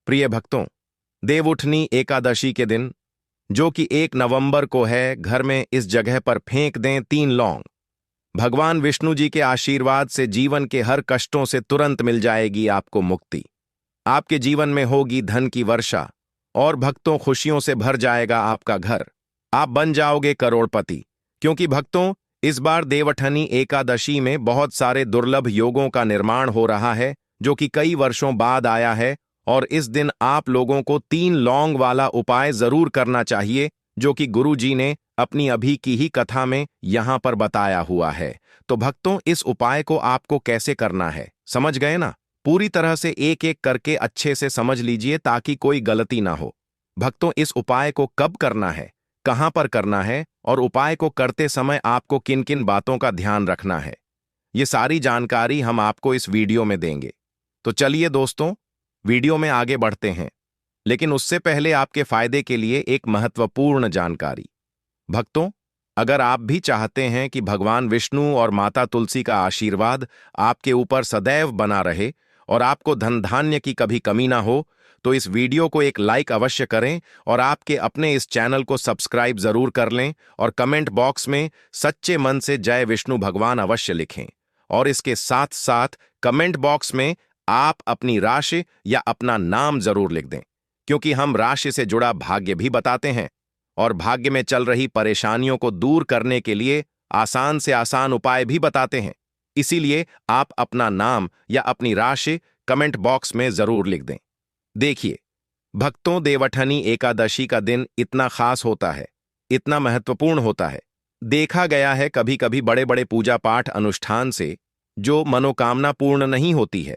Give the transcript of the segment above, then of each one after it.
प्रिय भक्तों, देवउठनी एकादशी के दिन, जो कि 1 नवंबर को है, घर में इस जगह पर फेंक दें 3 लौंग। भगवान विष्णु जी के आशीर्वाद से जीवन के हर कष्टों से तुरंत मिल जाएगी आपको मुक्ति। आपके जीवन में होगी धन की वर्षा और भक्तों खुशियों से भर जाएगा आपका घर। आप बन जाओगे करोड़पति। क्योंकि भक्तों, इस बार देवउठनी एकादशी में बहुत सारे दुर्लभ योगों का निर्माण हो रहा है, जो कि कई वर्षों बाद आया है। और इस दिन आप लोगों को 3 लौंग वाला उपाय जरूर करना चाहिए, जो कि गुरु जी ने अपनी अभी की ही कथा में यहां पर बताया हुआ है। तो भक्तों, इस उपाय को आपको कैसे करना है, समझ गए ना? पूरी तरह से एक एक करके अच्छे से समझ लीजिए ताकि कोई गलती ना हो। भक्तों, इस उपाय को कब करना है, कहां पर करना है और उपाय को करते समय आपको किन किन बातों का ध्यान रखना है, ये सारी जानकारी हम आपको इस वीडियो में देंगे। तो चलिए दोस्तों, वीडियो में आगे बढ़ते हैं। लेकिन उससे पहले आपके फायदे के लिए एक महत्वपूर्ण जानकारी। भक्तों, अगर आप भी चाहते हैं कि भगवान विष्णु और माता तुलसी का आशीर्वाद आपके ऊपर सदैव बना रहे और आपको धन धान्य की कभी कमी ना हो, तो इस वीडियो को एक लाइक अवश्य करें और आपके अपने इस चैनल को सब्सक्राइब जरूर कर लें और कमेंट बॉक्स में सच्चे मन से जय विष्णु भगवान अवश्य लिखें। और इसके साथ साथ कमेंट बॉक्स में आप अपनी राशि या अपना नाम जरूर लिख दें, क्योंकि हम राशि से जुड़ा भाग्य भी बताते हैं और भाग्य में चल रही परेशानियों को दूर करने के लिए आसान से आसान उपाय भी बताते हैं। इसीलिए आप अपना नाम या अपनी राशि कमेंट बॉक्स में जरूर लिख दें। देखिए भक्तों, देवउठनी एकादशी का दिन इतना खास होता है, इतना महत्वपूर्ण होता है। देखा गया है कभी कभी बड़े बड़े पूजा पाठ अनुष्ठान से जो मनोकामना पूर्ण नहीं होती है,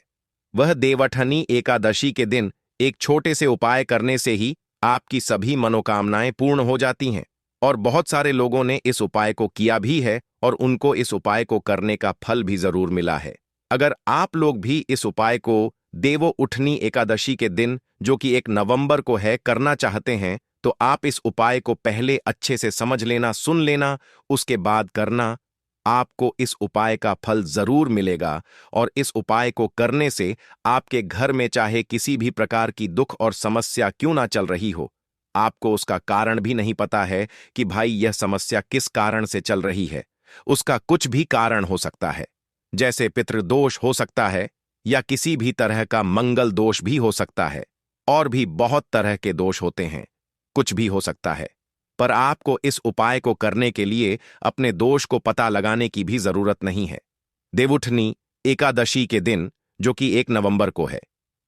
वह देवउठनी एकादशी के दिन एक छोटे से उपाय करने से ही आपकी सभी मनोकामनाएं पूर्ण हो जाती हैं। और बहुत सारे लोगों ने इस उपाय को किया भी है और उनको इस उपाय को करने का फल भी जरूर मिला है। अगर आप लोग भी इस उपाय को देवउठनी एकादशी के दिन, जो कि 1 नवंबर को है, करना चाहते हैं, तो आप इस उपाय को पहले अच्छे से समझ लेना, सुन लेना, उसके बाद करना। आपको इस उपाय का फल जरूर मिलेगा और इस उपाय को करने से आपके घर में चाहे किसी भी प्रकार की दुख और समस्या क्यों ना चल रही हो, आपको उसका कारण भी नहीं पता है कि भाई यह समस्या किस कारण से चल रही है, उसका कुछ भी कारण हो सकता है। जैसे पितृदोष हो सकता है या किसी भी तरह का मंगल दोष भी हो सकता है, और भी बहुत तरह के दोष होते हैं, कुछ भी हो सकता है। पर आपको इस उपाय को करने के लिए अपने दोष को पता लगाने की भी जरूरत नहीं है। देवउठनी एकादशी के दिन, जो कि 1 नवंबर को है,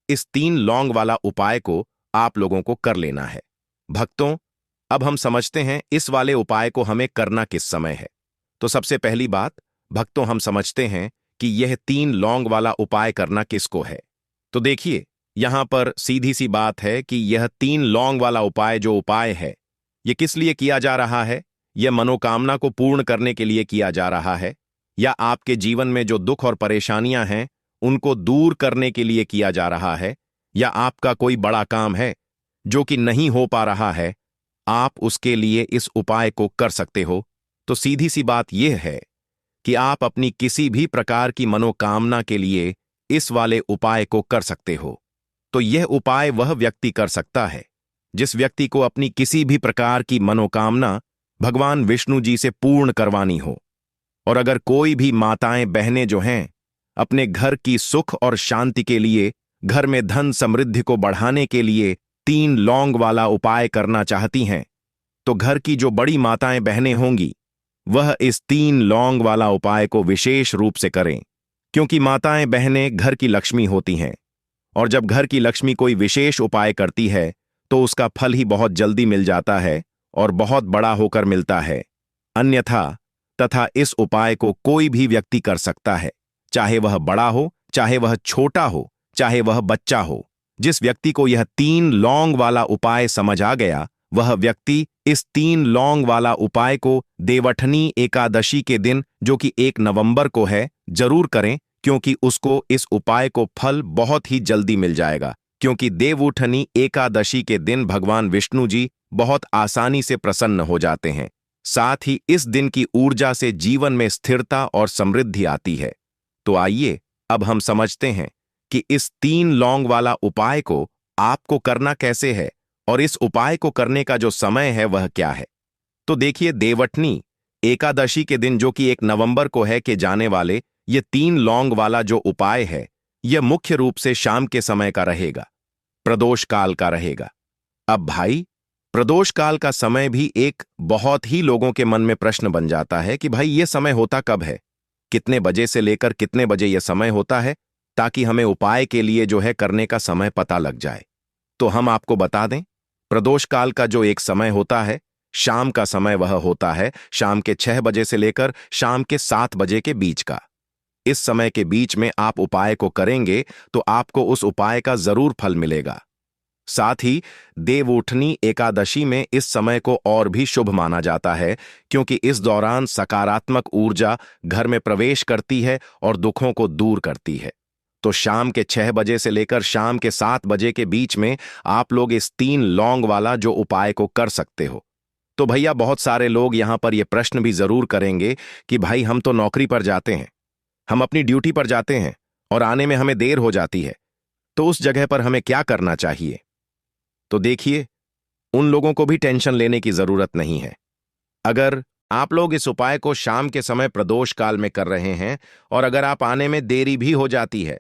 इस 3 लौंग वाला उपाय को आप लोगों को कर लेना है। भक्तों, अब हम समझते हैं इस वाले उपाय को हमें करना किस समय है। तो सबसे पहली बात भक्तों, हम समझते हैं कि यह 3 लौंग वाला उपाय करना किसको है। तो देखिए, यहां पर सीधी सी बात है कि यह 3 लौंग वाला उपाय जो उपाय है, ये किस लिए किया जा रहा है? यह मनोकामना को पूर्ण करने के लिए किया जा रहा है, या आपके जीवन में जो दुख और परेशानियां हैं उनको दूर करने के लिए किया जा रहा है, या आपका कोई बड़ा काम है जो कि नहीं हो पा रहा है, आप उसके लिए इस उपाय को कर सकते हो। तो सीधी सी बात यह है कि आप अपनी किसी भी प्रकार की मनोकामना के लिए इस वाले उपाय को कर सकते हो। तो यह उपाय वह व्यक्ति कर सकता है जिस व्यक्ति को अपनी किसी भी प्रकार की मनोकामना भगवान विष्णु जी से पूर्ण करवानी हो। और अगर कोई भी माताएं बहनें जो हैं अपने घर की सुख और शांति के लिए, घर में धन समृद्धि को बढ़ाने के लिए 3 लौंग वाला उपाय करना चाहती हैं, तो घर की जो बड़ी माताएं बहनें होंगी वह इस 3 लौंग वाला उपाय को विशेष रूप से करें। क्योंकि माताएं बहनें घर की लक्ष्मी होती हैं, और जब घर की लक्ष्मी कोई विशेष उपाय करती है तो उसका फल ही बहुत जल्दी मिल जाता है और बहुत बड़ा होकर मिलता है। अन्यथा तथा इस उपाय को कोई भी व्यक्ति कर सकता है, चाहे वह बड़ा हो, चाहे वह छोटा हो, चाहे वह बच्चा हो। जिस व्यक्ति को यह 3 लौंग वाला उपाय समझ आ गया, वह व्यक्ति इस 3 लौंग वाला उपाय को देवउठनी एकादशी के दिन, जो कि 1 नवंबर को है, जरूर करें, क्योंकि उसको इस उपाय को फल बहुत ही जल्दी मिल जाएगा। क्योंकि देवउठनी एकादशी के दिन भगवान विष्णु जी बहुत आसानी से प्रसन्न हो जाते हैं। साथ ही इस दिन की ऊर्जा से जीवन में स्थिरता और समृद्धि आती है। तो आइए अब हम समझते हैं कि इस 3 लौंग वाला उपाय को आपको करना कैसे है और इस उपाय को करने का जो समय है वह क्या है। तो देखिए, देवउठनी एकादशी के दिन, जो कि 1 नवंबर को है, के जाने वाले ये 3 लौंग वाला जो उपाय है, यह मुख्य रूप से शाम के समय का रहेगा, प्रदोष काल का रहेगा। अब भाई, प्रदोष काल का समय भी एक बहुत ही लोगों के मन में प्रश्न बन जाता है कि भाई ये समय होता कब है, कितने बजे से लेकर कितने बजे यह समय होता है, ताकि हमें उपाय के लिए जो है करने का समय पता लग जाए। तो हम आपको बता दें, प्रदोष काल का जो एक समय होता है, शाम का समय, वह होता है शाम के 6 बजे से लेकर शाम के 7 बजे के बीच का। इस समय के बीच में आप उपाय को करेंगे तो आपको उस उपाय का जरूर फल मिलेगा। साथ ही देवउठनी एकादशी में इस समय को और भी शुभ माना जाता है, क्योंकि इस दौरान सकारात्मक ऊर्जा घर में प्रवेश करती है और दुखों को दूर करती है। तो शाम के 6 बजे से लेकर शाम के 7 बजे के बीच में आप लोग इस 3 लौंग वाला जो उपाय को कर सकते हो। तो भैया, बहुत सारे लोग यहां पर यह प्रश्न भी जरूर करेंगे कि भाई हम तो नौकरी पर जाते हैं, हम अपनी ड्यूटी पर जाते हैं और आने में हमें देर हो जाती है, तो उस जगह पर हमें क्या करना चाहिए। तो देखिए, उन लोगों को भी टेंशन लेने की जरूरत नहीं है। अगर आप लोग इस उपाय को शाम के समय प्रदोष काल में कर रहे हैं और अगर आप आने में देरी भी हो जाती है,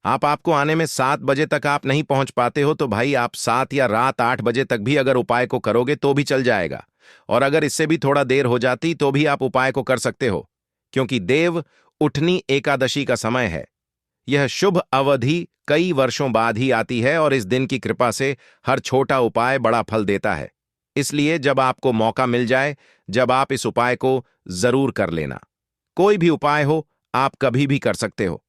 आपको आने में 7 बजे तक आप नहीं पहुंच पाते हो, तो भाई आप 7 या रात 8 बजे तक भी अगर उपाय को करोगे तो भी चल जाएगा। और अगर इससे भी थोड़ा देर हो जाती तो भी आप उपाय को कर सकते हो, क्योंकि देव उठनी एकादशी का समय है। यह शुभ अवधि कई वर्षों बाद ही आती है और इस दिन की कृपा से हर छोटा उपाय बड़ा फल देता है। इसलिए जब आपको मौका मिल जाए, जब आप इस उपाय को जरूर कर लेना। कोई भी उपाय हो, आप कभी भी कर सकते हो,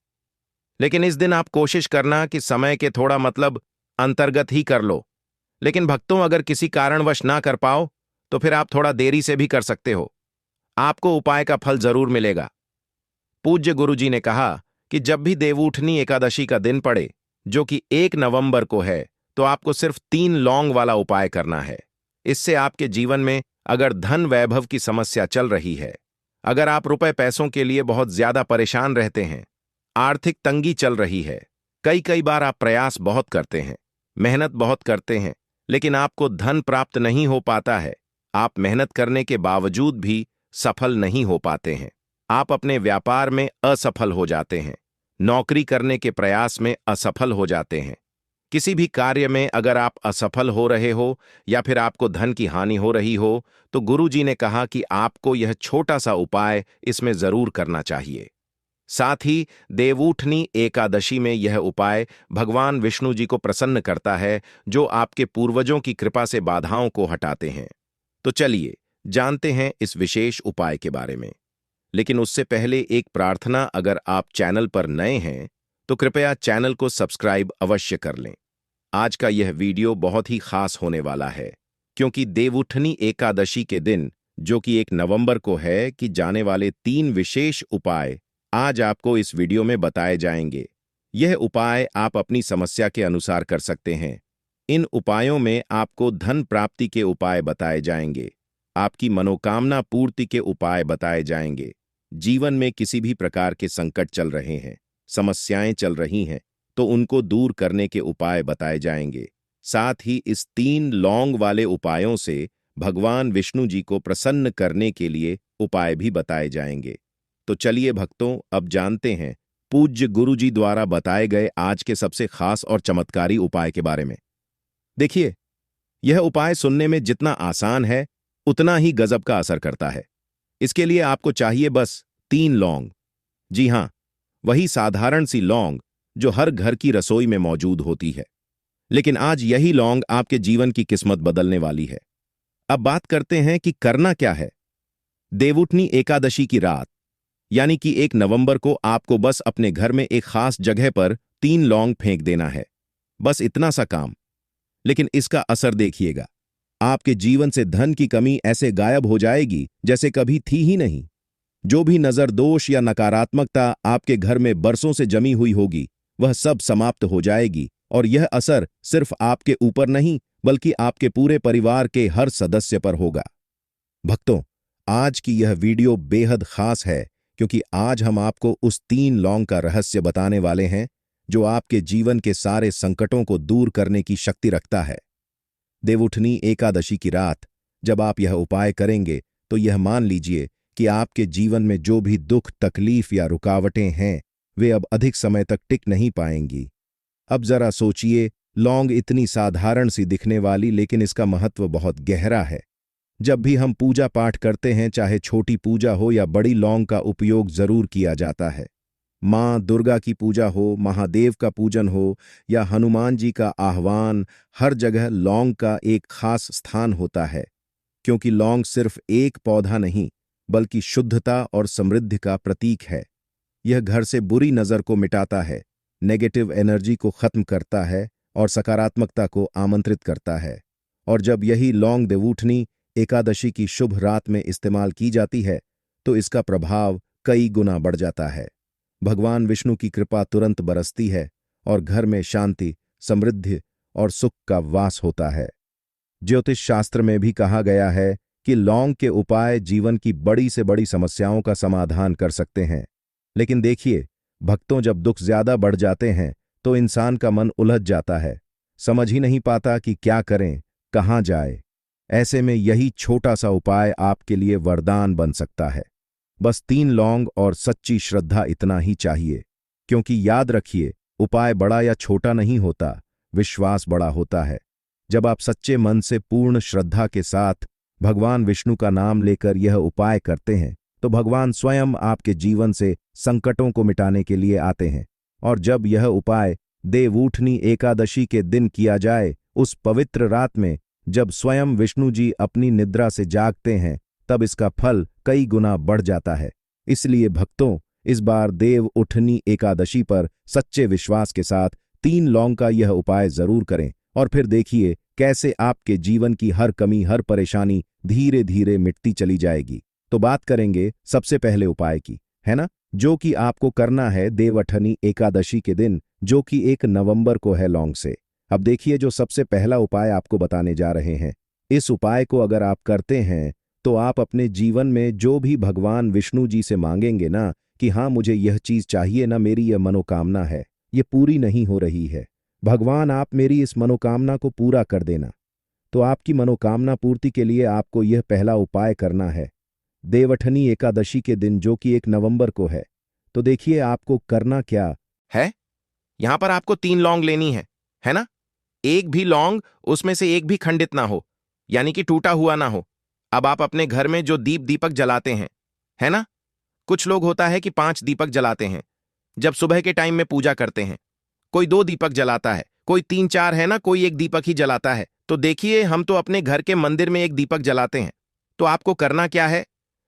लेकिन इस दिन आप कोशिश करना कि समय के थोड़ा अंतर्गत ही कर लो। लेकिन भक्तों, अगर किसी कारणवश ना कर पाओ तो फिर आप थोड़ा देरी से भी कर सकते हो, आपको उपाय का फल जरूर मिलेगा। पूज्य गुरु जी ने कहा कि जब भी देवउठनी एकादशी का दिन पड़े, जो कि 1 नवंबर को है, तो आपको सिर्फ 3 लौंग वाला उपाय करना है। इससे आपके जीवन में अगर धन वैभव की समस्या चल रही है, अगर आप रुपए पैसों के लिए बहुत ज्यादा परेशान रहते हैं, आर्थिक तंगी चल रही है, कई कई बार आप प्रयास बहुत करते हैं, मेहनत बहुत करते हैं, लेकिन आपको धन प्राप्त नहीं हो पाता है, आप मेहनत करने के बावजूद भी सफल नहीं हो पाते हैं, आप अपने व्यापार में असफल हो जाते हैं, नौकरी करने के प्रयास में असफल हो जाते हैं, किसी भी कार्य में अगर आप असफल हो रहे हो या फिर आपको धन की हानि हो रही हो, तो गुरु जी ने कहा कि आपको यह छोटा सा उपाय इसमें जरूर करना चाहिए। साथ ही देवउठनी एकादशी में यह उपाय भगवान विष्णु जी को प्रसन्न करता है, जो आपके पूर्वजों की कृपा से बाधाओं को हटाते हैं। तो चलिए जानते हैं इस विशेष उपाय के बारे में। लेकिन उससे पहले एक प्रार्थना, अगर आप चैनल पर नए हैं तो कृपया चैनल को सब्सक्राइब अवश्य कर लें। आज का यह वीडियो बहुत ही खास होने वाला है, क्योंकि देवउठनी एकादशी के दिन, जो कि 1 नवंबर को है, कि जाने वाले 3 विशेष उपाय आज आपको इस वीडियो में बताए जाएंगे। यह उपाय आप अपनी समस्या के अनुसार कर सकते हैं। इन उपायों में आपको धन प्राप्ति के उपाय बताए जाएंगे, आपकी मनोकामना पूर्ति के उपाय बताए जाएंगे, जीवन में किसी भी प्रकार के संकट चल रहे हैं, समस्याएं चल रही हैं, तो उनको दूर करने के उपाय बताए जाएंगे। साथ ही इस 3 लौंग वाले उपायों से भगवान विष्णु जी को प्रसन्न करने के लिए उपाय भी बताए जाएंगे। तो चलिए भक्तों, अब जानते हैं पूज्य गुरु जी द्वारा बताए गए आज के सबसे खास और चमत्कारी उपाय के बारे में। देखिए, यह उपाय सुनने में जितना आसान है, उतना ही गजब का असर करता है। इसके लिए आपको चाहिए बस 3 लौंग। जी हां, वही साधारण सी लौंग जो हर घर की रसोई में मौजूद होती है। लेकिन आज यही लौंग आपके जीवन की किस्मत बदलने वाली है। अब बात करते हैं कि करना क्या है। देवउठनी एकादशी की रात, यानी कि 1 नवंबर को, आपको बस अपने घर में एक खास जगह पर 3 लौंग फेंक देना है। बस इतना सा काम। लेकिन इसका असर देखिएगा, आपके जीवन से धन की कमी ऐसे गायब हो जाएगी जैसे कभी थी ही नहीं। जो भी नजर दोष या नकारात्मकता आपके घर में बरसों से जमी हुई होगी, वह सब समाप्त हो जाएगी और यह असर सिर्फ आपके ऊपर नहीं, बल्कि आपके पूरे परिवार के हर सदस्य पर होगा। भक्तों, आज की यह वीडियो बेहद खास है, क्योंकि आज हम आपको उस 3 लौंग का रहस्य बताने वाले हैं जो आपके जीवन के सारे संकटों को दूर करने की शक्ति रखता है। देवउठनी एकादशी की रात जब आप यह उपाय करेंगे तो यह मान लीजिए कि आपके जीवन में जो भी दुख, तकलीफ या रुकावटें हैं वे अब अधिक समय तक टिक नहीं पाएंगी। अब जरा सोचिए, लौंग इतनी साधारण सी दिखने वाली, लेकिन इसका महत्व बहुत गहरा है। जब भी हम पूजा पाठ करते हैं, चाहे छोटी पूजा हो या बड़ी, लौंग का उपयोग जरूर किया जाता है। माँ दुर्गा की पूजा हो, महादेव का पूजन हो या हनुमान जी का आह्वान, हर जगह लौंग का एक खास स्थान होता है, क्योंकि लौंग सिर्फ एक पौधा नहीं बल्कि शुद्धता और समृद्धि का प्रतीक है। यह घर से बुरी नजर को मिटाता है, नेगेटिव एनर्जी को खत्म करता है और सकारात्मकता को आमंत्रित करता है। और जब यही लौंग देवउठनी एकादशी की शुभ रात में इस्तेमाल की जाती है तो इसका प्रभाव कई गुना बढ़ जाता है। भगवान विष्णु की कृपा तुरंत बरसती है और घर में शांति, समृद्धि और सुख का वास होता है। ज्योतिष शास्त्र में भी कहा गया है कि लौंग के उपाय जीवन की बड़ी से बड़ी समस्याओं का समाधान कर सकते हैं। लेकिन देखिए भक्तों, जब दुख ज्यादा बढ़ जाते हैं तो इंसान का मन उलझ जाता है, समझ ही नहीं पाता कि क्या करें, कहाँ जाए। ऐसे में यही छोटा सा उपाय आपके लिए वरदान बन सकता है। बस 3 लौंग और सच्ची श्रद्धा, इतना ही चाहिए। क्योंकि याद रखिए, उपाय बड़ा या छोटा नहीं होता, विश्वास बड़ा होता है। जब आप सच्चे मन से पूर्ण श्रद्धा के साथ भगवान विष्णु का नाम लेकर यह उपाय करते हैं तो भगवान स्वयं आपके जीवन से संकटों को मिटाने के लिए आते हैं। और जब यह उपाय देवउठनी एकादशी के दिन किया जाए, उस पवित्र रात में जब स्वयं विष्णु जी अपनी निद्रा से जागते हैं, तब इसका फल कई गुना बढ़ जाता है। इसलिए भक्तों, इस बार देवउठनी एकादशी पर सच्चे विश्वास के साथ 3 लौंग का यह उपाय जरूर करें और फिर देखिए कैसे आपके जीवन की हर कमी, हर परेशानी धीरे धीरे मिटती चली जाएगी। तो बात करेंगे सबसे पहले उपाय की, है ना, जो कि आपको करना है देवउठनी एकादशी के दिन, जो कि 1 नवंबर को है, लौंग से। अब देखिए, जो सबसे पहला उपाय आपको बताने जा रहे हैं, इस उपाय को अगर आप करते हैं तो आप अपने जीवन में जो भी भगवान विष्णु जी से मांगेंगे ना कि हाँ मुझे यह चीज चाहिए ना, मेरी यह मनोकामना है, ये पूरी नहीं हो रही है, भगवान आप मेरी इस मनोकामना को पूरा कर देना। तो आपकी मनोकामना पूर्ति के लिए आपको यह पहला उपाय करना है देवउठनी एकादशी के दिन, जो कि 1 नवंबर को है। तो देखिए आपको करना क्या है। यहां पर आपको 3 लौंग लेनी है ना। एक भी लौंग उसमें से एक भी खंडित ना हो, यानी कि टूटा हुआ ना हो। अब आप अपने घर में जो दीपक जलाते हैं, है ना, कुछ लोग होता है कि 5 दीपक जलाते हैं जब सुबह के टाइम में पूजा करते हैं, कोई 2 दीपक जलाता है, कोई 3-4, है ना, कोई 1 दीपक ही जलाता है। तो देखिए हम तो अपने घर के मंदिर में 1 दीपक जलाते हैं। तो आपको करना क्या है,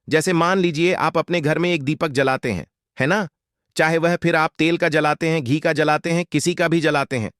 जैसे मान लीजिए आप अपने घर में 1 दीपक जलाते हैं, है ना, चाहे वह फिर आप तेल का जलाते हैं, घी का जलाते हैं, किसी का भी जलाते हैं।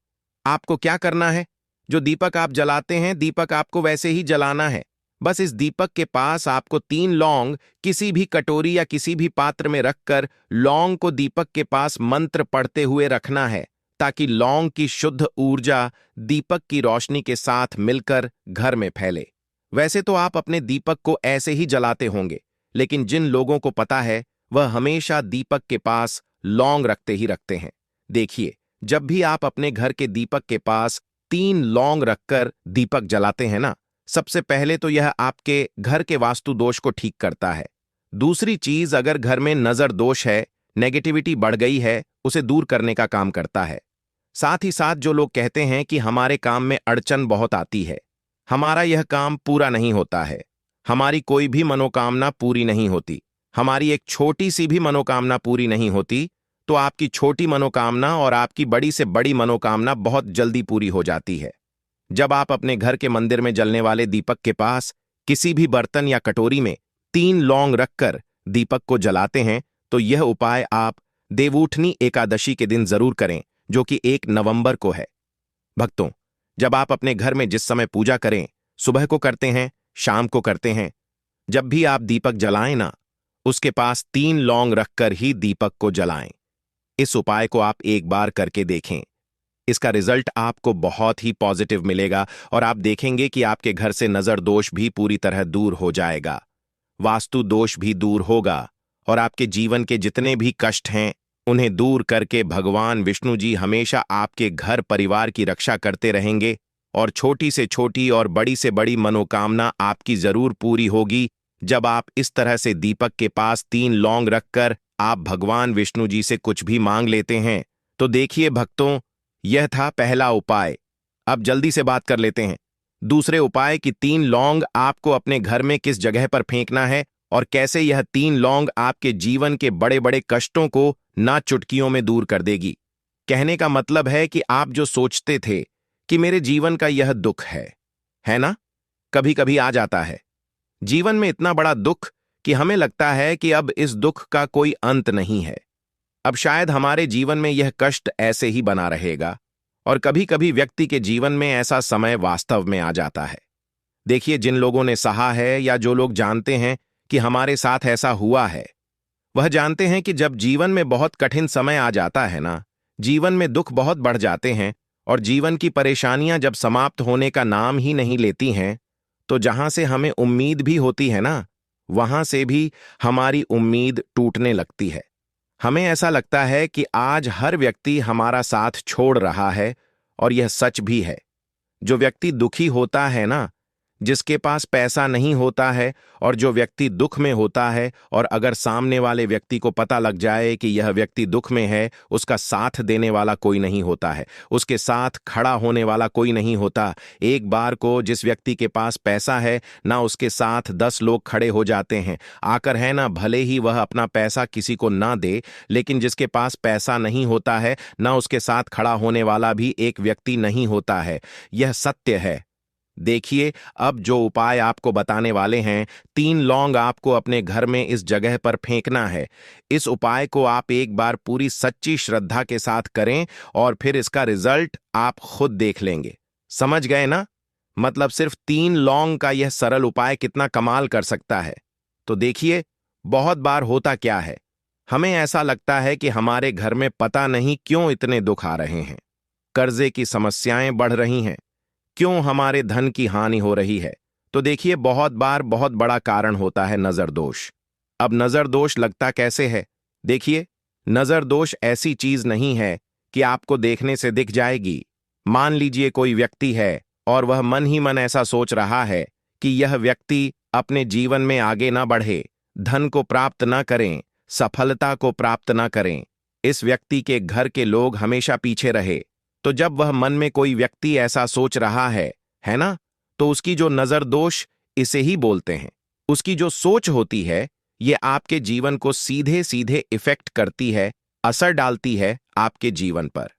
आपको क्या करना है, जो दीपक आप जलाते हैं, दीपक आपको वैसे ही जलाना है। बस इस दीपक के पास आपको 3 लौंग किसी भी कटोरी या किसी भी पात्र में रखकर लौंग को दीपक के पास मंत्र पढ़ते हुए रखना है, ताकि लौंग की शुद्ध ऊर्जा दीपक की रोशनी के साथ मिलकर घर में फैले। वैसे तो आप अपने दीपक को ऐसे ही जलाते होंगे, लेकिन जिन लोगों को पता है वह हमेशा दीपक के पास लौंग रखते ही रखते हैं। देखिए, जब भी आप अपने घर के दीपक के पास 3 लौंग रखकर दीपक जलाते हैं ना, सबसे पहले तो यह आपके घर के वास्तु दोष को ठीक करता है। दूसरी चीज, अगर घर में नजर दोष है, नेगेटिविटी बढ़ गई है, उसे दूर करने का काम करता है। साथ ही साथ जो लोग कहते हैं कि हमारे काम में अड़चन बहुत आती है, हमारा यह काम पूरा नहीं होता है, हमारी कोई भी मनोकामना पूरी नहीं होती, हमारी एक छोटी सी भी मनोकामना पूरी नहीं होती, तो आपकी छोटी मनोकामना और आपकी बड़ी से बड़ी मनोकामना बहुत जल्दी पूरी हो जाती है। जब आप अपने घर के मंदिर में जलने वाले दीपक के पास किसी भी बर्तन या कटोरी में 3 लौंग रखकर दीपक को जलाते हैं, तो यह उपाय आप देवउठनी एकादशी के दिन जरूर करें, जो कि 1 नवंबर को है। भक्तों, जब आप अपने घर में जिस समय पूजा करें, सुबह को करते हैं, शाम को करते हैं, जब भी आप दीपक जलाएं ना, उसके पास 3 लौंग रखकर ही दीपक को जलाएं। इस उपाय को आप एक बार करके देखें, इसका रिजल्ट आपको बहुत ही पॉजिटिव मिलेगा और आप देखेंगे कि आपके घर से नजर दोष भी पूरी तरह दूर हो जाएगा, वास्तु दोष भी दूर होगा और आपके जीवन के जितने भी कष्ट हैं उन्हें दूर करके भगवान विष्णु जी हमेशा आपके घर परिवार की रक्षा करते रहेंगे और छोटी से छोटी और बड़ी से बड़ी मनोकामना आपकी जरूर पूरी होगी जब आप इस तरह से दीपक के पास 3 लौंग रखकर आप भगवान विष्णु जी से कुछ भी मांग लेते हैं। तो देखिए भक्तों, यह था पहला उपाय। अब जल्दी से बात कर लेते हैं दूसरे उपाय कि 3 लौंग आपको अपने घर में किस जगह पर फेंकना है और कैसे यह 3 लौंग आपके जीवन के बड़े बड़े कष्टों को ना चुटकियों में दूर कर देगी। कहने का मतलब है कि आप जो सोचते थे कि मेरे जीवन का यह दुख है ना, कभी कभी आ जाता है जीवन में इतना बड़ा दुख कि हमें लगता है कि अब इस दुख का कोई अंत नहीं है, अब शायद हमारे जीवन में यह कष्ट ऐसे ही बना रहेगा। और कभी कभी व्यक्ति के जीवन में ऐसा समय वास्तव में आ जाता है। देखिए, जिन लोगों ने सहा है या जो लोग जानते हैं कि हमारे साथ ऐसा हुआ है, वह जानते हैं कि जब जीवन में बहुत कठिन समय आ जाता है ना, जीवन में दुख बहुत बढ़ जाते हैं और जीवन की परेशानियां जब समाप्त होने का नाम ही नहीं लेती हैं, तो जहां से हमें उम्मीद भी होती है ना, वहां से भी हमारी उम्मीद टूटने लगती है। हमें ऐसा लगता है कि आज हर व्यक्ति हमारा साथ छोड़ रहा है और यह सच भी है। जो व्यक्ति दुखी होता है ना, जिसके पास पैसा नहीं होता है और जो व्यक्ति दुख में होता है और अगर सामने वाले व्यक्ति को पता लग जाए कि यह व्यक्ति दुख में है, उसका साथ देने वाला कोई नहीं होता है, उसके साथ खड़ा होने वाला कोई नहीं होता। एक बार को जिस व्यक्ति के पास पैसा है ना, उसके साथ 10 लोग खड़े हो जाते हैं आकर, है ना, भले ही वह अपना पैसा किसी को ना दे, लेकिन जिसके पास पैसा नहीं होता है ना, उसके साथ खड़ा होने वाला भी एक व्यक्ति नहीं होता है। यह सत्य है। देखिए, अब जो उपाय आपको बताने वाले हैं, 3 लौंग आपको अपने घर में इस जगह पर फेंकना है। इस उपाय को आप एक बार पूरी सच्ची श्रद्धा के साथ करें और फिर इसका रिजल्ट आप खुद देख लेंगे। समझ गए ना? मतलब सिर्फ 3 लौंग का यह सरल उपाय कितना कमाल कर सकता है। तो देखिए, बहुत बार होता क्या है, हमें ऐसा लगता है कि हमारे घर में पता नहीं क्यों इतने दुख आ रहे हैं, कर्जे की समस्याएं बढ़ रही हैं, क्यों हमारे धन की हानि हो रही है। तो देखिए, बहुत बार बहुत बड़ा कारण होता है नजर दोष। अब नजर दोष लगता कैसे है? देखिए, नजर दोष ऐसी चीज नहीं है कि आपको देखने से दिख जाएगी। मान लीजिए कोई व्यक्ति है और वह मन ही मन ऐसा सोच रहा है कि यह व्यक्ति अपने जीवन में आगे ना बढ़े, धन को प्राप्त ना करें, सफलता को प्राप्त ना करें, इस व्यक्ति के घर के लोग हमेशा पीछे रहे। तो जब वह मन में कोई व्यक्ति ऐसा सोच रहा है ना, तो उसकी जो नजर दोष इसे ही बोलते हैं। उसकी जो सोच होती है, ये आपके जीवन को सीधे सीधे इफेक्ट करती है, असर डालती है आपके जीवन पर।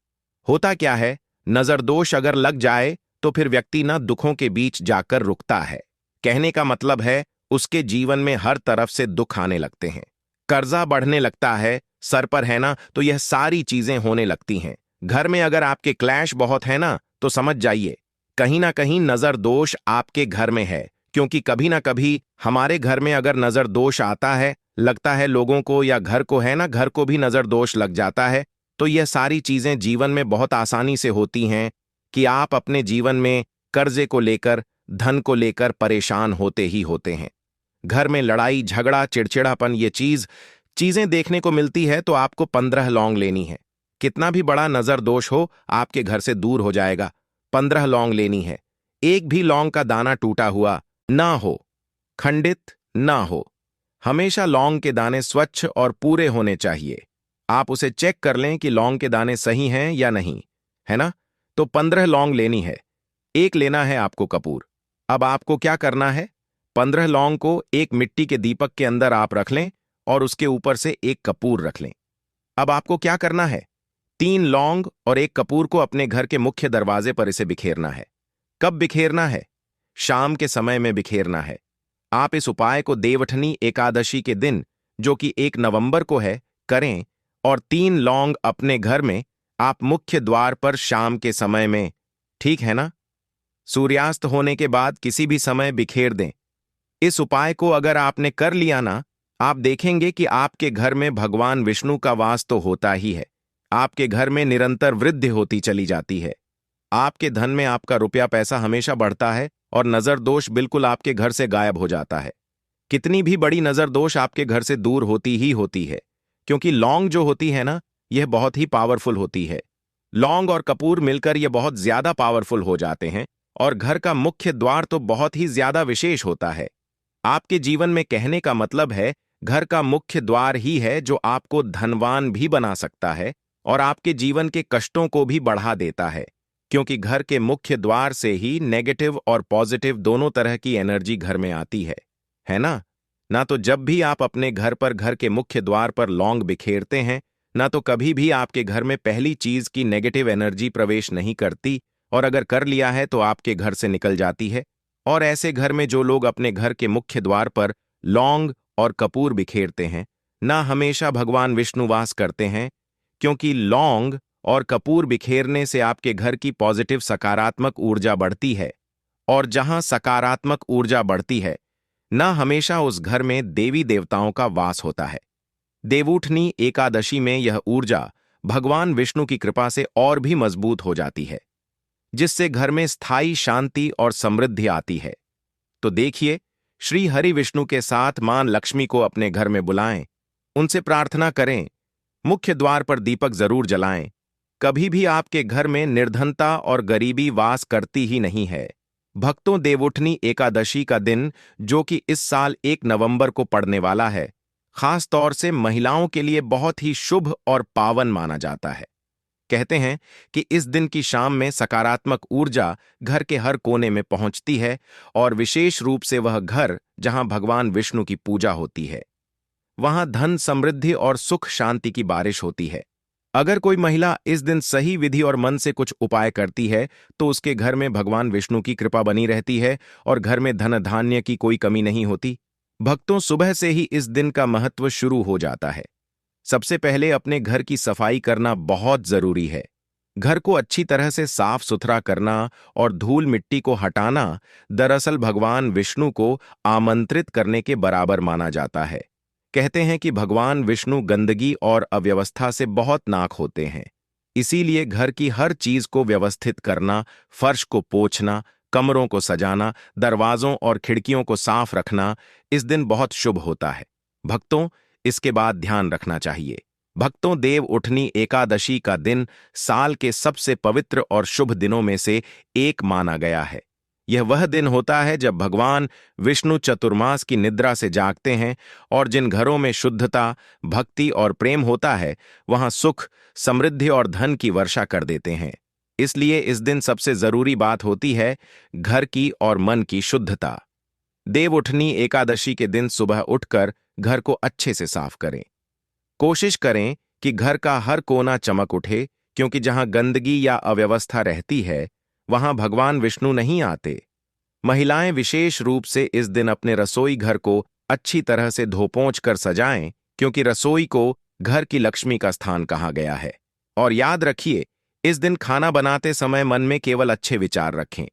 होता क्या है, नजर दोष अगर लग जाए तो फिर व्यक्ति ना दुखों के बीच जाकर रुकता है। कहने का मतलब है, उसके जीवन में हर तरफ से दुख आने लगते हैं, कर्जा बढ़ने लगता है सर पर, है ना, तो यह सारी चीजें होने लगती हैं। घर में अगर आपके क्लैश बहुत है ना, तो समझ जाइए कहीं ना कहीं नजर दोष आपके घर में है। क्योंकि कभी ना कभी हमारे घर में अगर नजर दोष आता है, लगता है लोगों को या घर को, है ना, घर को भी नजर दोष लग जाता है। तो यह सारी चीजें जीवन में बहुत आसानी से होती हैं कि आप अपने जीवन में कर्जे को लेकर, धन को लेकर परेशान होते ही होते हैं। घर में लड़ाई झगड़ा चिड़चिड़ापन, ये चीजें देखने को मिलती है। तो आपको 15 लौंग लेनी है। कितना भी बड़ा नजर दोष हो, आपके घर से दूर हो जाएगा। 15 लौंग लेनी है। एक भी लौंग का दाना टूटा हुआ ना हो, खंडित ना हो। हमेशा लौंग के दाने स्वच्छ और पूरे होने चाहिए। आप उसे चेक कर लें कि लौंग के दाने सही हैं या नहीं, है ना। तो 15 लौंग लेनी है। एक लेना है आपको कपूर। अब आपको क्या करना है, 15 लौंग को एक मिट्टी के दीपक के अंदर आप रख लें और उसके ऊपर से एक कपूर रख लें। अब आपको क्या करना है, 3 लौंग और एक कपूर को अपने घर के मुख्य दरवाजे पर इसे बिखेरना है। कब बिखेरना है? शाम के समय में बिखेरना है। आप इस उपाय को देवउठनी एकादशी के दिन, जो कि 1 नवंबर को है, करें और 3 लौंग अपने घर में आप मुख्य द्वार पर शाम के समय में, ठीक है ना, सूर्यास्त होने के बाद किसी भी समय बिखेर दें। इस उपाय को अगर आपने कर लिया ना, आप देखेंगे कि आपके घर में भगवान विष्णु का वास तो होता ही है। आपके घर में निरंतर वृद्धि होती चली जाती है। आपके धन में आपका रुपया पैसा हमेशा बढ़ता है और नजर दोष बिल्कुल आपके घर से गायब हो जाता है। कितनी भी बड़ी नजर दोष आपके घर से दूर होती ही होती है, क्योंकि लौंग जो होती है ना, यह बहुत ही पावरफुल होती है। लौंग और कपूर मिलकर यह बहुत ज्यादा पावरफुल हो जाते हैं और घर का मुख्य द्वार तो बहुत ही ज्यादा विशेष होता है। आपके जीवन में कहने का मतलब है, घर का मुख्य द्वार ही है जो आपको धनवान भी बना सकता है और आपके जीवन के कष्टों को भी बढ़ा देता है, क्योंकि घर के मुख्य द्वार से ही नेगेटिव और पॉजिटिव दोनों तरह की एनर्जी घर में आती है ना? ना तो जब भी आप अपने घर पर घर के मुख्य द्वार पर लौंग बिखेरते हैं, ना तो कभी भी आपके घर में पहली चीज की नेगेटिव एनर्जी प्रवेश नहीं करती, और अगर कर लिया है तो आपके घर से निकल जाती है। और ऐसे घर में जो लोग अपने घर के मुख्य द्वार पर लौंग और कपूर बिखेरते हैं, ना हमेशा भगवान विष्णु वास करते हैं, क्योंकि लौंग और कपूर बिखेरने से आपके घर की पॉजिटिव सकारात्मक ऊर्जा बढ़ती है, और जहां सकारात्मक ऊर्जा बढ़ती है, ना हमेशा उस घर में देवी देवताओं का वास होता है। देवउठनी एकादशी में यह ऊर्जा भगवान विष्णु की कृपा से और भी मजबूत हो जाती है, जिससे घर में स्थायी शांति और समृद्धि आती है। तो देखिए, श्री हरि विष्णु के साथ मां लक्ष्मी को अपने घर में बुलाएं, उनसे प्रार्थना करें, मुख्य द्वार पर दीपक जरूर जलाएं। कभी भी आपके घर में निर्धनता और गरीबी वास करती ही नहीं है। भक्तों, देवउठनी एकादशी का दिन, जो कि इस साल 1 नवंबर को पड़ने वाला है, खास तौर से महिलाओं के लिए बहुत ही शुभ और पावन माना जाता है। कहते हैं कि इस दिन की शाम में सकारात्मक ऊर्जा घर के हर कोने में पहुंचती है, और विशेष रूप से वह घर जहां भगवान विष्णु की पूजा होती है, वहां धन, समृद्धि और सुख शांति की बारिश होती है। अगर कोई महिला इस दिन सही विधि और मन से कुछ उपाय करती है, तो उसके घर में भगवान विष्णु की कृपा बनी रहती है और घर में धन धान्य की कोई कमी नहीं होती। भक्तों, सुबह से ही इस दिन का महत्व शुरू हो जाता है। सबसे पहले अपने घर की सफाई करना बहुत जरूरी है। घर को अच्छी तरह से साफ सुथरा करना और धूल मिट्टी को हटाना दरअसल भगवान विष्णु को आमंत्रित करने के बराबर माना जाता है। कहते हैं कि भगवान विष्णु गंदगी और अव्यवस्था से बहुत नाक होते हैं। इसीलिए घर की हर चीज को व्यवस्थित करना, फर्श को पोंछना, कमरों को सजाना, दरवाजों और खिड़कियों को साफ रखना इस दिन बहुत शुभ होता है। भक्तों, इसके बाद ध्यान रखना चाहिए। भक्तों, देवउठनी एकादशी का दिन साल के सबसे पवित्र और शुभ दिनों में से एक माना गया है। यह वह दिन होता है जब भगवान विष्णु चतुर्मास की निद्रा से जागते हैं, और जिन घरों में शुद्धता, भक्ति और प्रेम होता है, वहां सुख, समृद्धि और धन की वर्षा कर देते हैं। इसलिए इस दिन सबसे जरूरी बात होती है घर की और मन की शुद्धता। देवउठनी एकादशी के दिन सुबह उठकर घर को अच्छे से साफ करें। कोशिश करें कि घर का हर कोना चमक उठे, क्योंकि जहां गंदगी या अव्यवस्था रहती है, वहां भगवान विष्णु नहीं आते। महिलाएं विशेष रूप से इस दिन अपने रसोई घर को अच्छी तरह से धो-पोंछ कर सजाएं, क्योंकि रसोई को घर की लक्ष्मी का स्थान कहा गया है। और याद रखिए, इस दिन खाना बनाते समय मन में केवल अच्छे विचार रखें।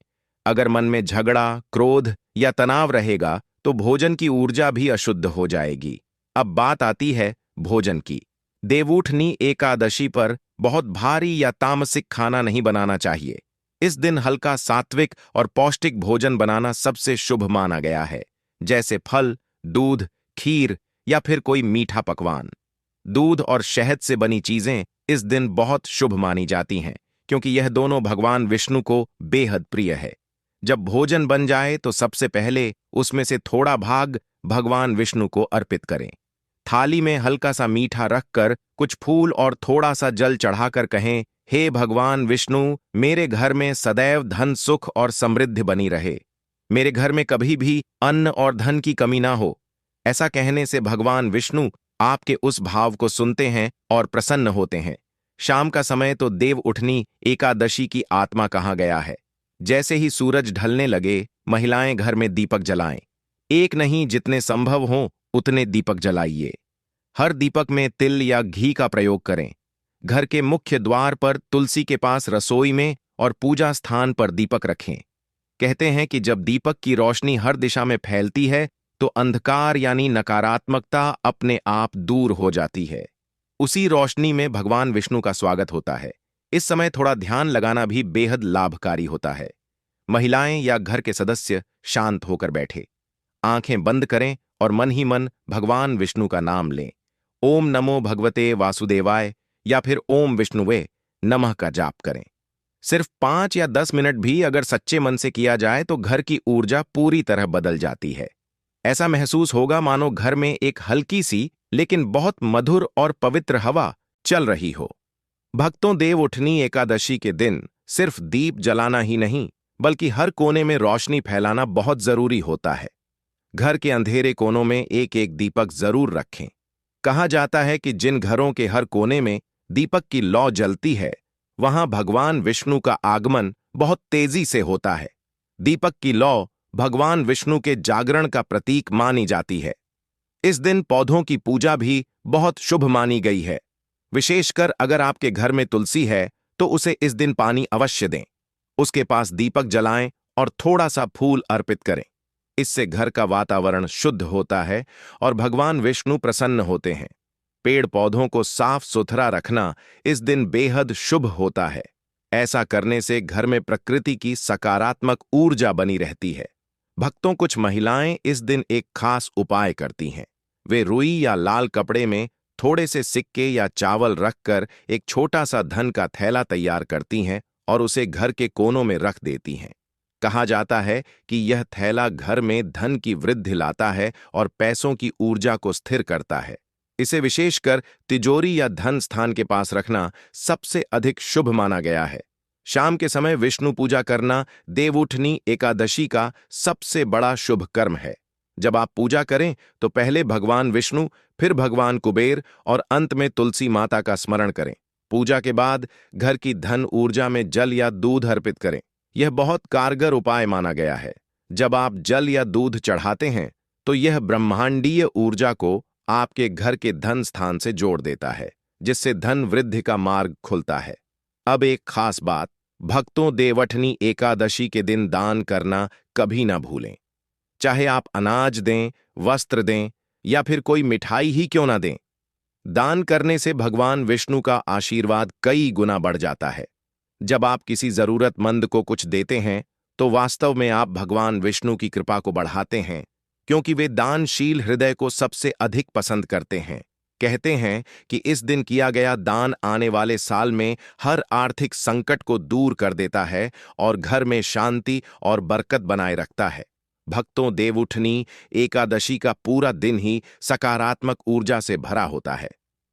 अगर मन में झगड़ा, क्रोध या तनाव रहेगा, तो भोजन की ऊर्जा भी अशुद्ध हो जाएगी। अब बात आती है भोजन की। देवउठनी एकादशी पर बहुत भारी या तामसिक खाना नहीं बनाना चाहिए। इस दिन हल्का, सात्विक और पौष्टिक भोजन बनाना सबसे शुभ माना गया है, जैसे फल, दूध, खीर या फिर कोई मीठा पकवान। दूध और शहद से बनी चीजें इस दिन बहुत शुभ मानी जाती हैं, क्योंकि यह दोनों भगवान विष्णु को बेहद प्रिय है। जब भोजन बन जाए तो सबसे पहले उसमें से थोड़ा भाग भगवान विष्णु को अर्पित करें। थाली में हल्का सा मीठा रखकर कुछ फूल और थोड़ा सा जल चढ़ाकर कहें, हे भगवान विष्णु, मेरे घर में सदैव धन, सुख और समृद्धि बनी रहे। मेरे घर में कभी भी अन्न और धन की कमी ना हो। ऐसा कहने से भगवान विष्णु आपके उस भाव को सुनते हैं और प्रसन्न होते हैं। शाम का समय तो देवउठनी एकादशी की आत्मा कहा गया है। जैसे ही सूरज ढलने लगे, महिलाएं घर में दीपक जलाएं। एक नहीं, जितने संभव हों उतने दीपक जलाइए। हर दीपक में तिल या घी का प्रयोग करें। घर के मुख्य द्वार पर, तुलसी के पास, रसोई में और पूजा स्थान पर दीपक रखें। कहते हैं कि जब दीपक की रोशनी हर दिशा में फैलती है, तो अंधकार यानी नकारात्मकता अपने आप दूर हो जाती है। उसी रोशनी में भगवान विष्णु का स्वागत होता है। इस समय थोड़ा ध्यान लगाना भी बेहद लाभकारी होता है। महिलाएं या घर के सदस्य शांत होकर बैठे, आंखें बंद करें और मन ही मन भगवान विष्णु का नाम लें। ओम नमो भगवते वासुदेवाय या फिर ओम विष्णुवे नमः का जाप करें। सिर्फ 5 या 10 मिनट भी अगर सच्चे मन से किया जाए तो घर की ऊर्जा पूरी तरह बदल जाती है। ऐसा महसूस होगा मानो घर में एक हल्की सी लेकिन बहुत मधुर और पवित्र हवा चल रही हो। भक्तों, देव उठनी एकादशी के दिन सिर्फ दीप जलाना ही नहीं बल्कि हर कोने में रोशनी फैलाना बहुत जरूरी होता है। घर के अंधेरे कोनों में एक एक दीपक जरूर रखें। कहा जाता है कि जिन घरों के हर कोने में दीपक की लौ जलती है वहां भगवान विष्णु का आगमन बहुत तेजी से होता है। दीपक की लौ भगवान विष्णु के जागरण का प्रतीक मानी जाती है। इस दिन पौधों की पूजा भी बहुत शुभ मानी गई है। विशेषकर अगर आपके घर में तुलसी है तो उसे इस दिन पानी अवश्य दें। उसके पास दीपक जलाएं और थोड़ा सा फूल अर्पित करें। इससे घर का वातावरण शुद्ध होता है और भगवान विष्णु प्रसन्न होते हैं। पेड़ पौधों को साफ सुथरा रखना इस दिन बेहद शुभ होता है। ऐसा करने से घर में प्रकृति की सकारात्मक ऊर्जा बनी रहती है। भक्तों, कुछ महिलाएं इस दिन एक खास उपाय करती हैं। वे रुई या लाल कपड़े में थोड़े से सिक्के या चावल रखकर एक छोटा सा धन का थैला तैयार करती हैं और उसे घर के कोनों में रख देती हैं। कहा जाता है कि यह थैला घर में धन की वृद्धि लाता है और पैसों की ऊर्जा को स्थिर करता है। इसे विशेषकर तिजोरी या धन स्थान के पास रखना सबसे अधिक शुभ माना गया है। शाम के समय विष्णु पूजा करना देवउठनी एकादशी का सबसे बड़ा शुभ कर्म है। जब आप पूजा करें तो पहले भगवान विष्णु, फिर भगवान कुबेर और अंत में तुलसी माता का स्मरण करें। पूजा के बाद घर की धन ऊर्जा में जल या दूध अर्पित करें। यह बहुत कारगर उपाय माना गया है। जब आप जल या दूध चढ़ाते हैं तो यह ब्रह्मांडीय ऊर्जा को आपके घर के धन स्थान से जोड़ देता है, जिससे धन वृद्धि का मार्ग खुलता है। अब एक खास बात, भक्तों, देवउठनी एकादशी के दिन दान करना कभी ना भूलें। चाहे आप अनाज दें, वस्त्र दें या फिर कोई मिठाई ही क्यों ना दें, दान करने से भगवान विष्णु का आशीर्वाद कई गुना बढ़ जाता है। जब आप किसी जरूरतमंद को कुछ देते हैं तो वास्तव में आप भगवान विष्णु की कृपा को बढ़ाते हैं, क्योंकि वे दानशील हृदय को सबसे अधिक पसंद करते हैं। कहते हैं कि इस दिन किया गया दान आने वाले साल में हर आर्थिक संकट को दूर कर देता है और घर में शांति और बरकत बनाए रखता है। भक्तों, देवउठनी एकादशी का पूरा दिन ही सकारात्मक ऊर्जा से भरा होता है।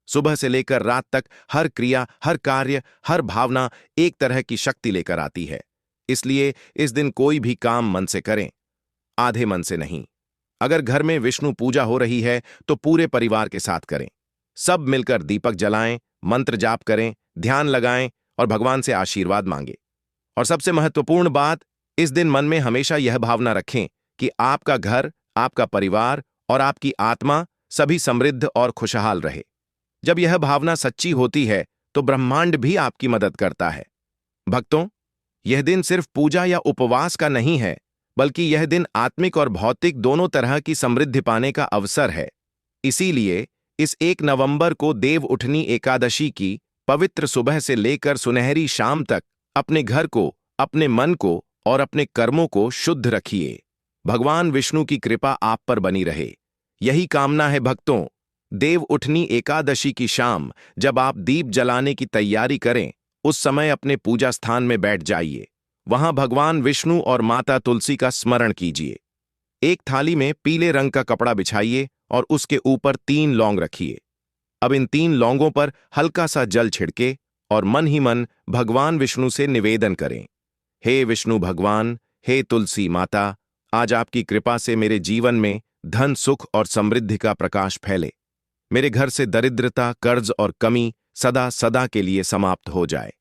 सुबह से लेकर रात तक हर क्रिया, हर कार्य, हर भावना एक तरह की शक्ति लेकर आती है। इसलिए इस दिन कोई भी काम मन से करें, आधे मन से नहीं। अगर घर में विष्णु पूजा हो रही है तो पूरे परिवार के साथ करें। सब मिलकर दीपक जलाएं, मंत्र जाप करें, ध्यान लगाएं और भगवान से आशीर्वाद मांगें। और सबसे महत्वपूर्ण बात, इस दिन मन में हमेशा यह भावना रखें कि आपका घर, आपका परिवार और आपकी आत्मा सभी समृद्ध और खुशहाल रहे। जब यह भावना सच्ची होती है तो ब्रह्मांड भी आपकी मदद करता है। भक्तों, यह दिन सिर्फ पूजा या उपवास का नहीं है, बल्कि यह दिन आत्मिक और भौतिक दोनों तरह की समृद्धि पाने का अवसर है। इसीलिए इस 1 नवंबर को देवउठनी एकादशी की पवित्र सुबह से लेकर सुनहरी शाम तक अपने घर को, अपने मन को और अपने कर्मों को शुद्ध रखिए। भगवान विष्णु की कृपा आप पर बनी रहे, यही कामना है भक्तों। देवउठनी एकादशी की शाम जब आप दीप जलाने की तैयारी करें, उस समय अपने पूजा स्थान में बैठ जाइए। वहां भगवान विष्णु और माता तुलसी का स्मरण कीजिए। एक थाली में पीले रंग का कपड़ा बिछाइए और उसके ऊपर 3 लौंग रखिए। अब इन 3 लौंगों पर हल्का सा जल छिड़के और मन ही मन भगवान विष्णु से निवेदन करें। हे विष्णु भगवान, हे तुलसी माता, आज आपकी कृपा से मेरे जीवन में धन, सुख और समृद्धि का प्रकाश फैले। मेरे घर से दरिद्रता, कर्ज और कमी सदा सदा के लिए समाप्त हो जाए।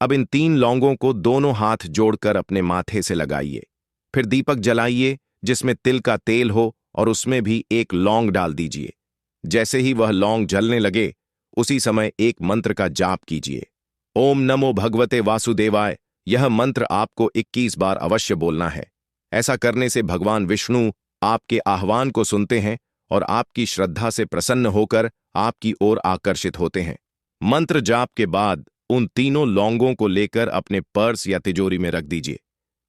अब इन 3 लौंगों को दोनों हाथ जोड़कर अपने माथे से लगाइए। फिर दीपक जलाइए जिसमें तिल का तेल हो और उसमें भी एक लौंग डाल दीजिए। जैसे ही वह लौंग जलने लगे, उसी समय एक मंत्र का जाप कीजिए। ओम नमो भगवते वासुदेवाय। यह मंत्र आपको 21 बार अवश्य बोलना है। ऐसा करने से भगवान विष्णु आपके आह्वान को सुनते हैं और आपकी श्रद्धा से प्रसन्न होकर आपकी ओर आकर्षित होते हैं। मंत्र जाप के बाद उन तीनों लौंगों को लेकर अपने पर्स या तिजोरी में रख दीजिए।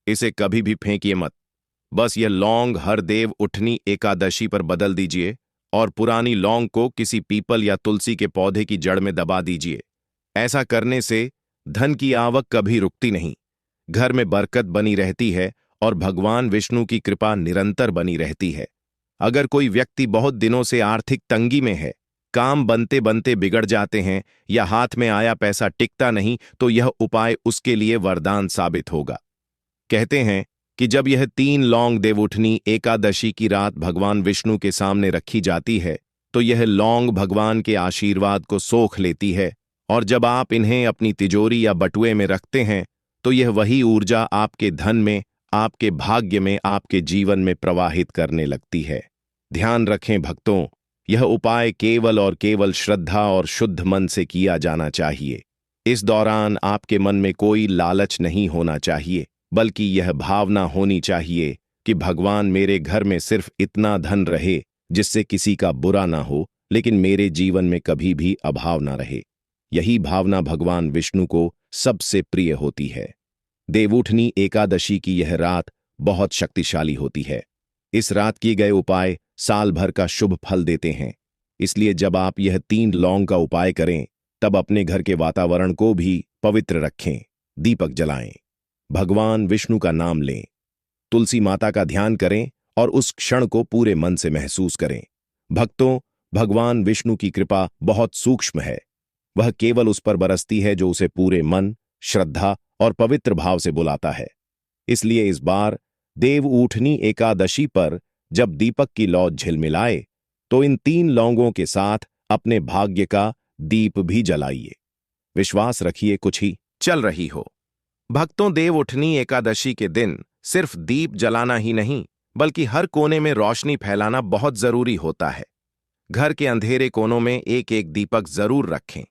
इसे कभी भी फेंकिए मत। बस यह लौंग हर देवउठनी एकादशी पर बदल दीजिए और पुरानी लौंग को किसी पीपल या तुलसी के पौधे की जड़ में दबा दीजिए। ऐसा करने से धन की आवक कभी रुकती नहीं, घर में बरकत बनी रहती है और भगवान विष्णु की कृपा निरंतर बनी रहती है। अगर कोई व्यक्ति बहुत दिनों से आर्थिक तंगी में है, काम बनते बनते बिगड़ जाते हैं या हाथ में आया पैसा टिकता नहीं, तो यह उपाय उसके लिए वरदान साबित होगा। कहते हैं कि जब यह 3 लौंग देवउठनी एकादशी की रात भगवान विष्णु के सामने रखी जाती है, तो यह लौंग भगवान के आशीर्वाद को सोख लेती है, और जब आप इन्हें अपनी तिजोरी या बटुए में रखते हैं, तो यह वही ऊर्जा आपके धन में, आपके भाग्य में, आपके जीवन में प्रवाहित करने लगती है। ध्यान रखें भक्तों, यह उपाय केवल और केवल श्रद्धा और शुद्ध मन से किया जाना चाहिए। इस दौरान आपके मन में कोई लालच नहीं होना चाहिए, बल्कि यह भावना होनी चाहिए कि भगवान मेरे घर में सिर्फ इतना धन रहे जिससे किसी का बुरा ना हो, लेकिन मेरे जीवन में कभी भी अभाव ना रहे। यही भावना भगवान विष्णु को सबसे प्रिय होती है। देवउठनी एकादशी की यह रात बहुत शक्तिशाली होती है। इस रात किए गए उपाय साल भर का शुभ फल देते हैं। इसलिए जब आप यह 3 लौंग का उपाय करें, तब अपने घर के वातावरण को भी पवित्र रखें, दीपक जलाएं, भगवान विष्णु का नाम लें, तुलसी माता का ध्यान करें और उस क्षण को पूरे मन से महसूस करें। भक्तों, भगवान विष्णु की कृपा बहुत सूक्ष्म है। वह केवल उस पर बरसती है जो उसे पूरे मन, श्रद्धा और पवित्र भाव से बुलाता है। इसलिए इस बार देवउठनी एकादशी पर जब दीपक की लौ झिलमिलाए, तो इन 3 लौंगों के साथ अपने भाग्य का दीप भी जलाइए। विश्वास रखिए कुछ ही चल रही हो। भक्तों, देवउठनी एकादशी के दिन सिर्फ दीप जलाना ही नहीं, बल्कि हर कोने में रोशनी फैलाना बहुत जरूरी होता है। घर के अंधेरे कोनों में एक एक दीपक जरूर रखें।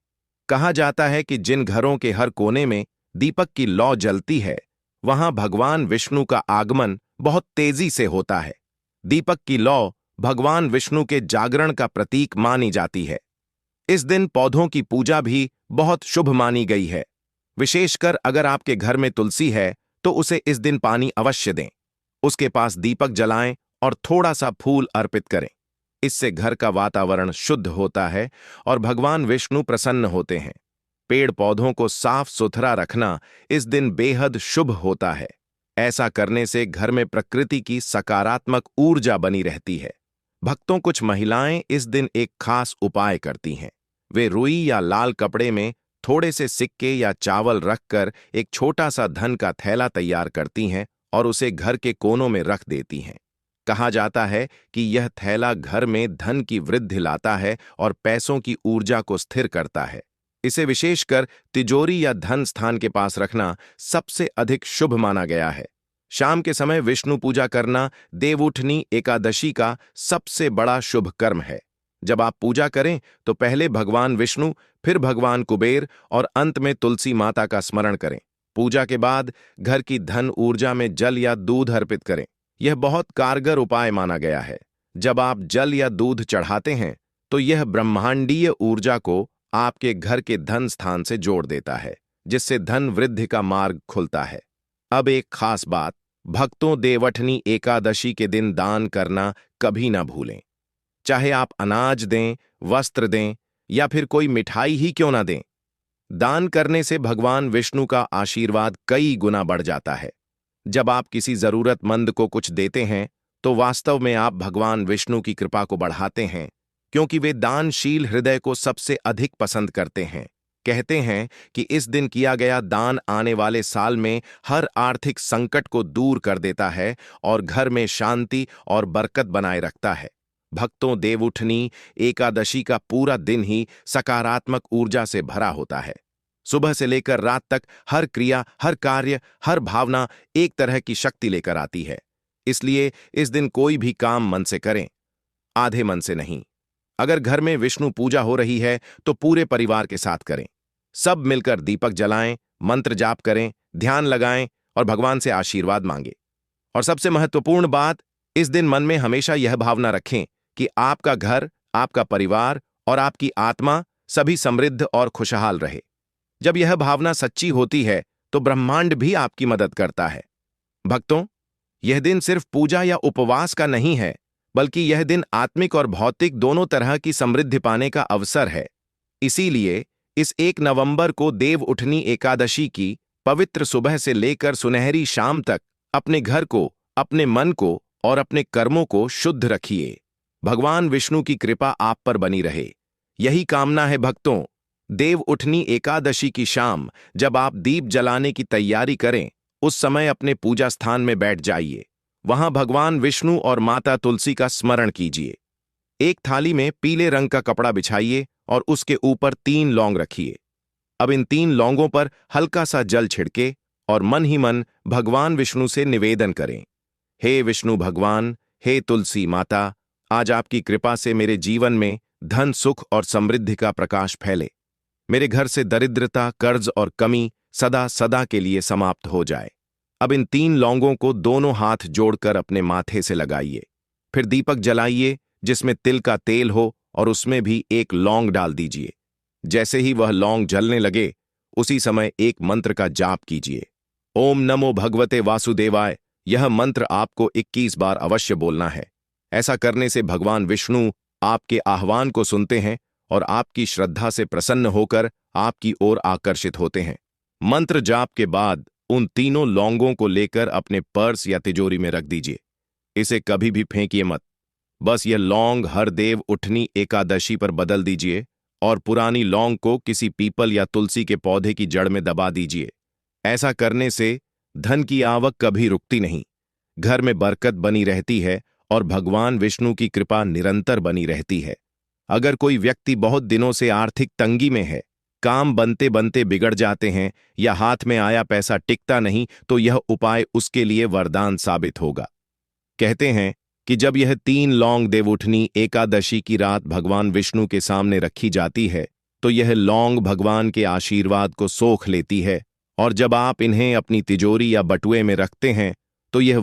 कहा जाता है कि जिन घरों के हर कोने में दीपक की लौ जलती है, वहां भगवान विष्णु का आगमन बहुत तेजी से होता है। दीपक की लौ भगवान विष्णु के जागरण का प्रतीक मानी जाती है। इस दिन पौधों की पूजा भी बहुत शुभ मानी गई है। विशेषकर अगर आपके घर में तुलसी है, तो उसे इस दिन पानी अवश्य दें। उसके पास दीपक जलाएं और थोड़ा सा फूल अर्पित करें। इससे घर का वातावरण शुद्ध होता है और भगवान विष्णु प्रसन्न होते हैं। पेड़ पौधों को साफ सुथरा रखना इस दिन बेहद शुभ होता है। ऐसा करने से घर में प्रकृति की सकारात्मक ऊर्जा बनी रहती है। भक्तों, कुछ महिलाएं इस दिन एक खास उपाय करती हैं। वे रुई या लाल कपड़े में थोड़े से सिक्के या चावल रखकर एक छोटा सा धन का थैला तैयार करती हैं और उसे घर के कोनों में रख देती हैं। कहा जाता है कि यह थैला घर में धन की वृद्धि लाता है और पैसों की ऊर्जा को स्थिर करता है। इसे विशेषकर तिजोरी या धन स्थान के पास रखना सबसे अधिक शुभ माना गया है। शाम के समय विष्णु पूजा करना देवउठनी एकादशी का सबसे बड़ा शुभ कर्म है। जब आप पूजा करें तो पहले भगवान विष्णु, फिर भगवान कुबेर और अंत में तुलसी माता का स्मरण करें। पूजा के बाद घर की धन ऊर्जा में जल या दूध अर्पित करें। यह बहुत कारगर उपाय माना गया है। जब आप जल या दूध चढ़ाते हैं, तो यह ब्रह्मांडीय ऊर्जा को आपके घर के धन स्थान से जोड़ देता है, जिससे धन वृद्धि का मार्ग खुलता है। अब एक खास बात, भक्तों, देवउठनी एकादशी के दिन दान करना कभी ना भूलें। चाहे आप अनाज दें, वस्त्र दें या फिर कोई मिठाई ही क्यों ना दें, दान करने से भगवान विष्णु का आशीर्वाद कई गुना बढ़ जाता है। जब आप किसी जरूरतमंद को कुछ देते हैं, तो वास्तव में आप भगवान विष्णु की कृपा को बढ़ाते हैं, क्योंकि वे दानशील हृदय को सबसे अधिक पसंद करते हैं। कहते हैं कि इस दिन किया गया दान आने वाले साल में हर आर्थिक संकट को दूर कर देता है और घर में शांति और बरकत बनाए रखता है। भक्तों, देवउठनी एकादशी का पूरा दिन ही सकारात्मक ऊर्जा से भरा होता है। सुबह से लेकर रात तक हर क्रिया, हर कार्य, हर भावना एक तरह की शक्ति लेकर आती है। इसलिए इस दिन कोई भी काम मन से करें, आधे मन से नहीं। अगर घर में विष्णु पूजा हो रही है, तो पूरे परिवार के साथ करें। सब मिलकर दीपक जलाएं, मंत्र जाप करें, ध्यान लगाएं और भगवान से आशीर्वाद मांगें। और सबसे महत्वपूर्ण बात, इस दिन मन में हमेशा यह भावना रखें कि आपका घर, आपका परिवार और आपकी आत्मा सभी समृद्ध और खुशहाल रहे। जब यह भावना सच्ची होती है, तो ब्रह्मांड भी आपकी मदद करता है। भक्तों, यह दिन सिर्फ पूजा या उपवास का नहीं है, बल्कि यह दिन आत्मिक और भौतिक दोनों तरह की समृद्धि पाने का अवसर है। इसीलिए इस 1 नवंबर को देव उठनी एकादशी की पवित्र सुबह से लेकर सुनहरी शाम तक अपने घर को, अपने मन को और अपने कर्मों को शुद्ध रखिए। भगवान विष्णु की कृपा आप पर बनी रहे, यही कामना है भक्तों। देव उठनी एकादशी की शाम जब आप दीप जलाने की तैयारी करें, उस समय अपने पूजा स्थान में बैठ जाइए। वहां भगवान विष्णु और माता तुलसी का स्मरण कीजिए। एक थाली में पीले रंग का कपड़ा बिछाइए और उसके ऊपर 3 लौंग रखिए। अब इन 3 लौंगों पर हल्का सा जल छिड़के और मन ही मन भगवान विष्णु से निवेदन करें। हे विष्णु भगवान, हे तुलसी माता, आज आपकी कृपा से मेरे जीवन में धन, सुख और समृद्धि का प्रकाश फैले। मेरे घर से दरिद्रता, कर्ज और कमी सदा सदा के लिए समाप्त हो जाए। अब इन 3 लौंगों को दोनों हाथ जोड़कर अपने माथे से लगाइए। फिर दीपक जलाइए जिसमें तिल का तेल हो और उसमें भी 1 लौंग डाल दीजिए। जैसे ही वह लौंग जलने लगे, उसी समय एक मंत्र का जाप कीजिए। ओम नमो भगवते वासुदेवाय। यह मंत्र आपको 21 बार अवश्य बोलना है। ऐसा करने से भगवान विष्णु आपके आह्वान को सुनते हैं और आपकी श्रद्धा से प्रसन्न होकर आपकी ओर आकर्षित होते हैं। मंत्र जाप के बाद उन तीनों लौंगों को लेकर अपने पर्स या तिजोरी में रख दीजिए। इसे कभी भी फेंकिए मत। बस यह लौंग हर देव उठनी एकादशी पर बदल दीजिए और पुरानी लौंग को किसी पीपल या तुलसी के पौधे की जड़ में दबा दीजिए। ऐसा करने से धन की आवक कभी रुकती नहीं, घर में बरकत बनी रहती है और भगवान विष्णु की कृपा निरंतर बनी रहती है। अगर कोई व्यक्ति बहुत दिनों से आर्थिक तंगी में है, काम बनते बनते बिगड़ जाते हैं या हाथ में आया पैसा टिकता नहीं, तो यह उपाय उसके लिए वरदान साबित होगा। कहते हैं कि जब यह 3 लौंग देवउठनी एकादशी की रात भगवान विष्णु के सामने रखी जाती है, तो यह लौंग भगवान के आशीर्वाद को सोख लेती है और जब आप इन्हें अपनी तिजोरी या बटुए में रखते हैं, तो यह